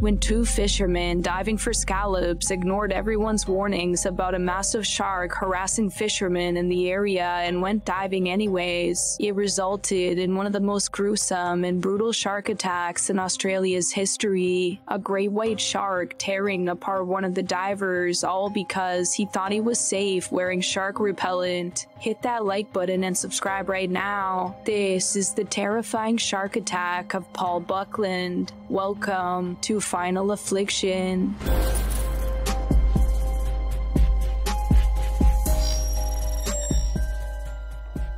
when two fishermen diving for scallops ignored everyone's warnings about a massive shark harassing fishermen in the area and went diving anyways. It resulted in one of the most gruesome and brutal shark attacks in Australia's history, a great white shark tearing apart one of the divers, all because he thought he was safe wearing shark repellent. Hit that like button and subscribe right now. This is the terrifying shark attack of Paul Buckland. Welcome to Final Affliction.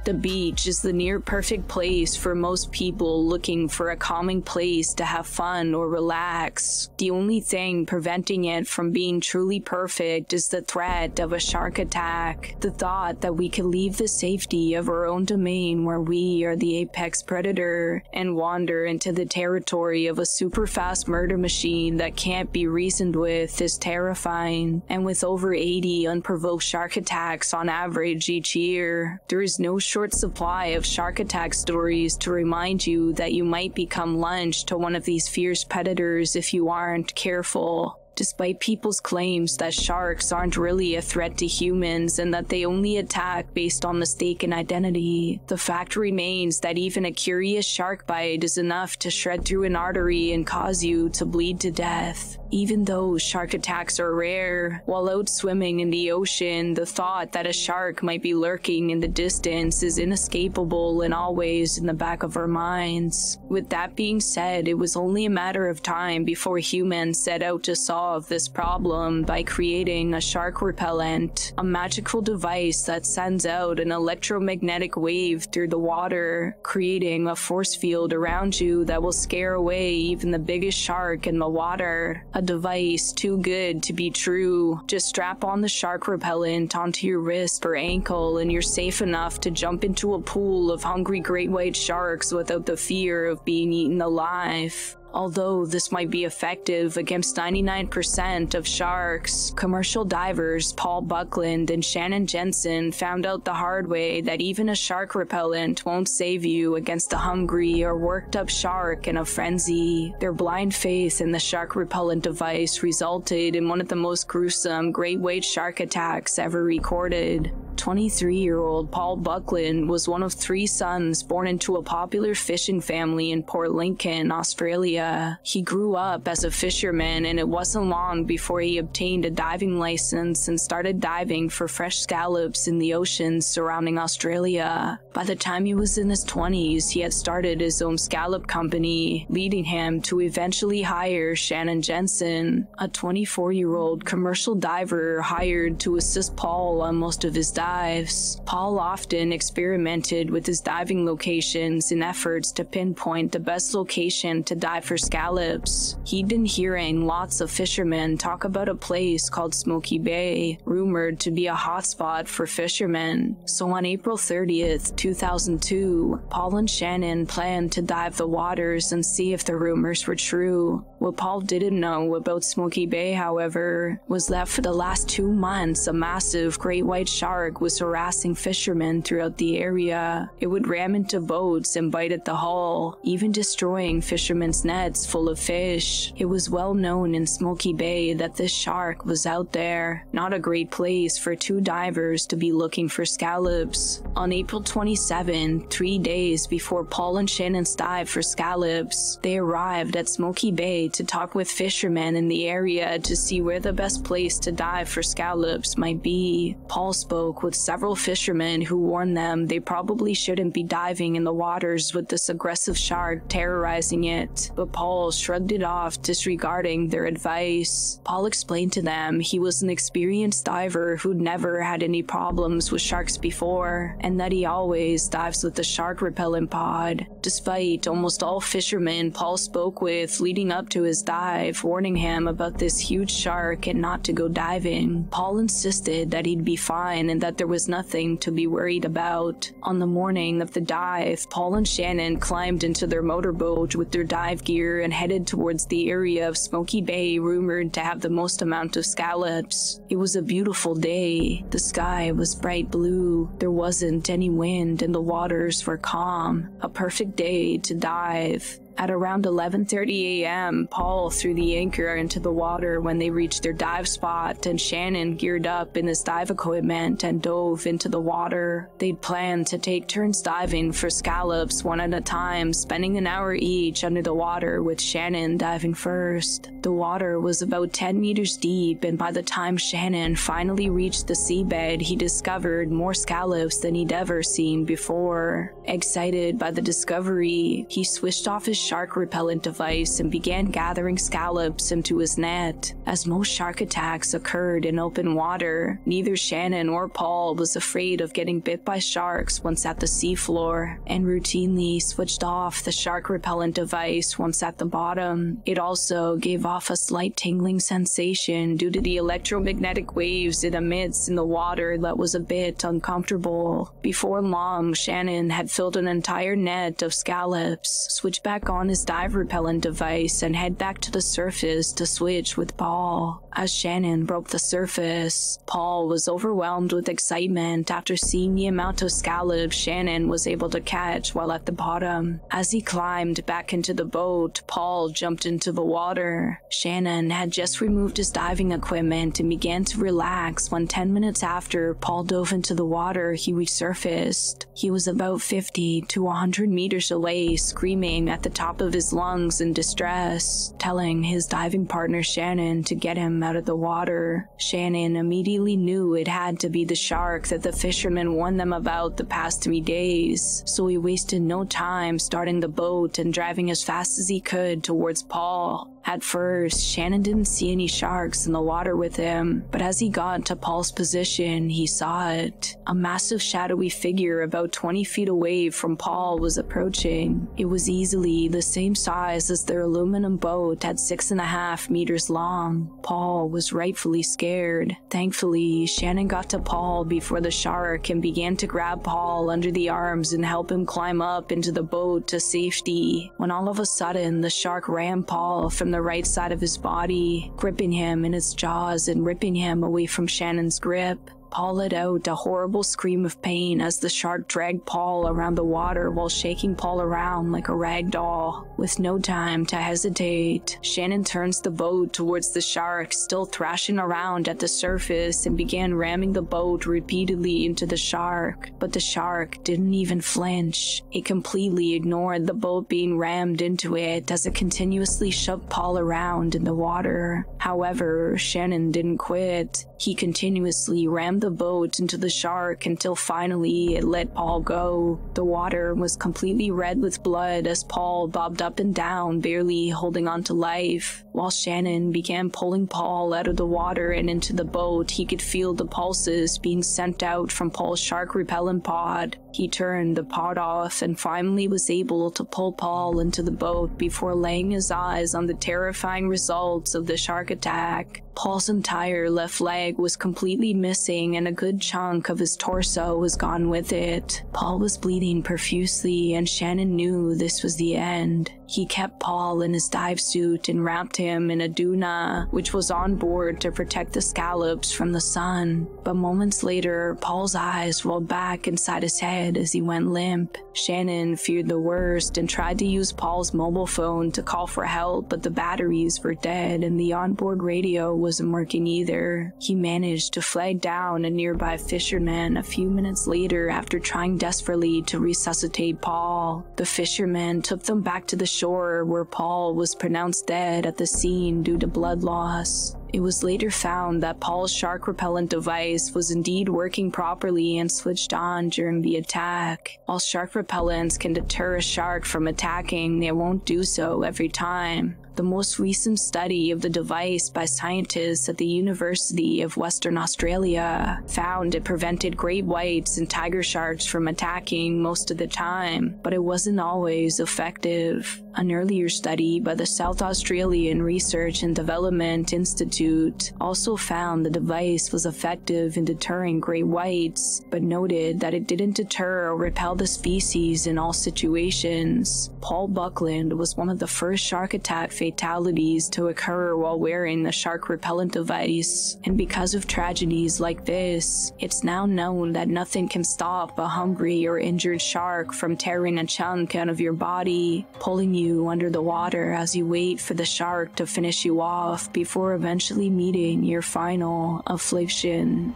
The beach is the near-perfect place for most people looking for a calming place to have fun or relax. The only thing preventing it from being truly perfect is the threat of a shark attack. The thought that we could leave the safety of our own domain where we are the apex predator and wander into the territory of a super-fast murder machine that can't be reasoned with is terrifying. And with over 80 unprovoked shark attacks on average each year, there is no short supply of shark attack stories to remind you that you might become lunch to one of these fierce predators if you aren't careful. Despite people's claims that sharks aren't really a threat to humans and that they only attack based on mistaken identity, the fact remains that even a curious shark bite is enough to shred through an artery and cause you to bleed to death. Even though shark attacks are rare, while out swimming in the ocean, the thought that a shark might be lurking in the distance is inescapable and always in the back of our minds. With that being said, it was only a matter of time before humans set out to solve this problem by creating a shark repellent, a magical device that sends out an electromagnetic wave through the water, creating a force field around you that will scare away even the biggest shark in the water. A device too good to be true. Just strap on the shark repellent onto your wrist or ankle and you're safe enough to jump into a pool of hungry great white sharks without the fear of being eaten alive. Although this might be effective against 99% of sharks, commercial divers Paul Buckland and Shannon Jenzon found out the hard way that even a shark repellent won't save you against a hungry or worked up shark in a frenzy. Their blind faith in the shark repellent device resulted in one of the most gruesome great white shark attacks ever recorded. 23-year-old Paul Buckland was one of 3 sons born into a popular fishing family in Port Lincoln, Australia. He grew up as a fisherman, and it wasn't long before he obtained a diving license and started diving for fresh scallops in the oceans surrounding Australia. By the time he was in his 20s, he had started his own scallop company, leading him to eventually hire Shannon Jenzon, a 24-year-old commercial diver hired to assist Paul on most of his dives. Paul often experimented with his diving locations in efforts to pinpoint the best location to dive for scallops. He'd been hearing lots of fishermen talk about a place called Smokey Bay, rumored to be a hotspot for fishermen. So on April 30th, 2002, Paul and Shannon planned to dive the waters and see if the rumors were true. What Paul didn't know about Smokey Bay, however, was that for the last 2 months, a massive great white shark was harassing fishermen throughout the area. It would ram into boats and bite at the hull, even destroying fishermen's nets full of fish. It was well known in Smokey Bay that this shark was out there, not a great place for 2 divers to be looking for scallops. On April 27, 3 days before Paul and Shannon's dive for scallops, they arrived at Smokey Bay to talk with fishermen in the area to see where the best place to dive for scallops might be. Paul spoke with several fishermen who warned them they probably shouldn't be diving in the waters with this aggressive shark terrorizing it, but Paul shrugged it off, disregarding their advice. Paul explained to them he was an experienced diver who'd never had any problems with sharks before, and that he always dives with the Shark Repellent Pod. Despite almost all fishermen Paul spoke with leading up to his dive warning him about this huge shark and not to go diving, Paul insisted that he'd be fine and that there was nothing to be worried about. On the morning of the dive, Paul and Shannon climbed into their motorboat with their dive gear and headed towards the area of Smokey Bay rumored to have the most amount of scallops. It was a beautiful day. The sky was bright blue. There wasn't any wind and the waters were calm. A perfect day to dive. At around 11:30 a.m., Paul threw the anchor into the water when they reached their dive spot, and Shannon geared up in his dive equipment and dove into the water. They'd planned to take turns diving for scallops one at a time, spending an hour each under the water, with Shannon diving first. The water was about 10 meters deep, and by the time Shannon finally reached the seabed, he discovered more scallops than he'd ever seen before. Excited by the discovery, he switched off his shark repellent device and began gathering scallops into his net. As most shark attacks occurred in open water, neither Shannon or Paul was afraid of getting bit by sharks once at the seafloor, and routinely switched off the shark repellent device once at the bottom. It also gave off a slight tingling sensation due to the electromagnetic waves it emits in the water that was a bit uncomfortable. Before long, Shannon had filled an entire net of scallops, switched back on his dive repellent device, and head back to the surface to switch with Paul. As Shannon broke the surface, Paul was overwhelmed with excitement after seeing the amount of scallops Shannon was able to catch while at the bottom. As he climbed back into the boat, Paul jumped into the water. Shannon had just removed his diving equipment and began to relax when 10 minutes after Paul dove into the water, he resurfaced. He was about 50 to 100 meters away, screaming at the top of his lungs in distress, telling his diving partner Shannon to get him out of the water. Shannon immediately knew it had to be the shark that the fisherman warned them about the past 3 days, so he wasted no time starting the boat and driving as fast as he could towards Paul. At first, Shannon didn't see any sharks in the water with him, but as he got to Paul's position, he saw it. A massive shadowy figure about 20 feet away from Paul was approaching. It was easily the same size as their aluminum boat at 6.5 meters long. Paul was rightfully scared. Thankfully, Shannon got to Paul before the shark and began to grab Paul under the arms and help him climb up into the boat to safety, when all of a sudden the shark rammed Paul from the right side of his body, gripping him in its jaws and ripping him away from Shannon's grip. Paul let out a horrible scream of pain as the shark dragged Paul around the water while shaking Paul around like a rag doll. With no time to hesitate, Shannon turns the boat towards the shark, still thrashing around at the surface, and began ramming the boat repeatedly into the shark. But the shark didn't even flinch. It completely ignored the boat being rammed into it as it continuously shoved Paul around in the water. However, Shannon didn't quit. He continuously rammed the boat into the shark until finally it let Paul go. The water was completely red with blood as Paul bobbed up and down, barely holding on to life. While Shannon began pulling Paul out of the water and into the boat, he could feel the pulses being sent out from Paul's Shark Repellent Pod. He turned the pod off and finally was able to pull Paul into the boat before laying his eyes on the terrifying results of the shark attack. Paul's entire left leg was completely missing and a good chunk of his torso was gone with it. Paul was bleeding profusely and Shannon knew this was the end. He kept Paul in his dive suit and wrapped him in a doona, which was on board to protect the scallops from the sun. But moments later, Paul's eyes rolled back inside his head as he went limp. Shannon feared the worst and tried to use Paul's mobile phone to call for help, but the batteries were dead and the onboard radio wasn't working either. He managed to flag down a nearby fisherman a few minutes later after trying desperately to resuscitate Paul. The fisherman took them back to the shore where Paul was pronounced dead at the scene due to blood loss. It was later found that Paul's shark repellent device was indeed working properly and switched on during the attack. While shark repellents can deter a shark from attacking, they won't do so every time. The most recent study of the device by scientists at the University of Western Australia found it prevented great whites and tiger sharks from attacking most of the time, but it wasn't always effective. An earlier study by the South Australian Research and Development Institute Institute also found the device was effective in deterring great whites, but noted that it didn't deter or repel the species in all situations. Paul Buckland was one of the first shark attack fatalities to occur while wearing the shark repellent device, and because of tragedies like this, it's now known that nothing can stop a hungry or injured shark from tearing a chunk out of your body, pulling you under the water as you wait for the shark to finish you off before eventually meeting your final affliction.